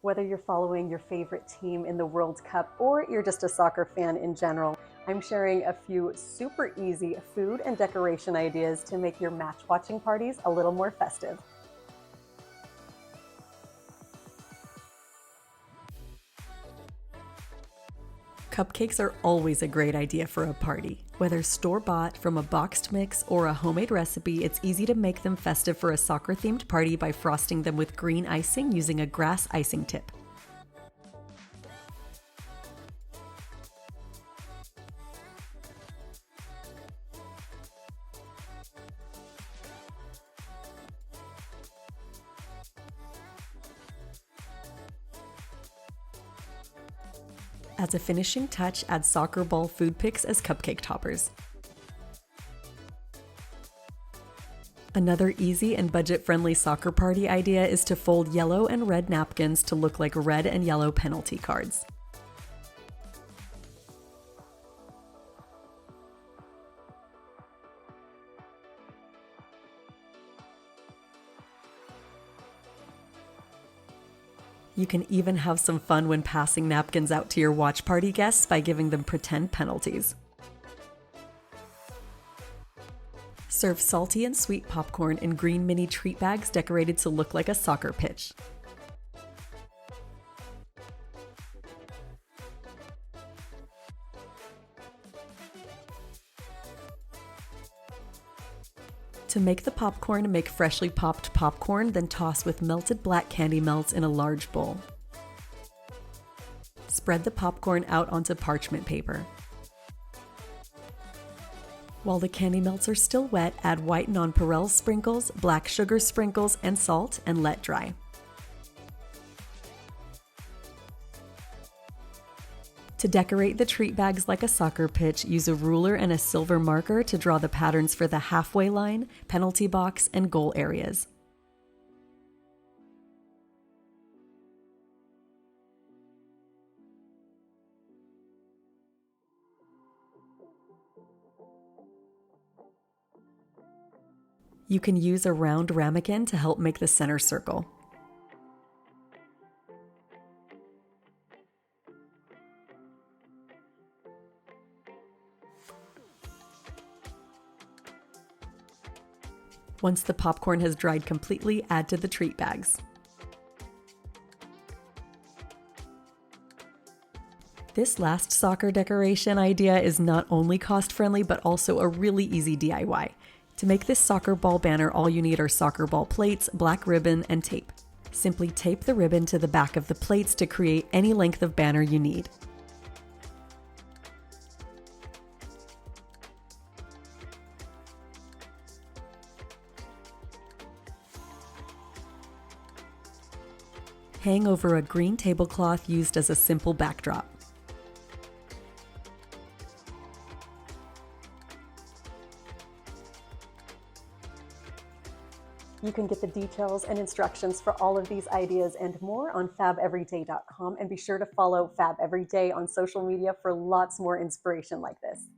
Whether you're following your favorite team in the World Cup or you're just a soccer fan in general, I'm sharing a few super easy food and decoration ideas to make your match watching parties a little more festive. Cupcakes are always a great idea for a party. Whether store-bought, from a boxed mix, or a homemade recipe, it's easy to make them festive for a soccer-themed party by frosting them with green icing using a grass icing tip. As a finishing touch, add soccer ball food picks as cupcake toppers. Another easy and budget-friendly soccer party idea is to fold yellow and red napkins to look like red and yellow penalty cards. You can even have some fun when passing napkins out to your watch party guests by giving them pretend penalties. Serve salty and sweet popcorn in green mini treat bags decorated to look like a soccer pitch. To make the popcorn, make freshly popped popcorn, then toss with melted black candy melts in a large bowl. Spread the popcorn out onto parchment paper. While the candy melts are still wet, add white nonpareil sprinkles, black sugar sprinkles, and salt, and let dry. To decorate the treat bags like a soccer pitch, use a ruler and a silver marker to draw the patterns for the halfway line, penalty box, and goal areas. You can use a round ramekin to help make the center circle. Once the popcorn has dried completely, add to the treat bags. This last soccer decoration idea is not only cost-friendly, but also a really easy DIY. To make this soccer ball banner, all you need are soccer ball plates, black ribbon, and tape. Simply tape the ribbon to the back of the plates to create any length of banner you need. Hang over a green tablecloth used as a simple backdrop. You can get the details and instructions for all of these ideas and more on fabeveryday.com, and be sure to follow Fab Everyday on social media for lots more inspiration like this.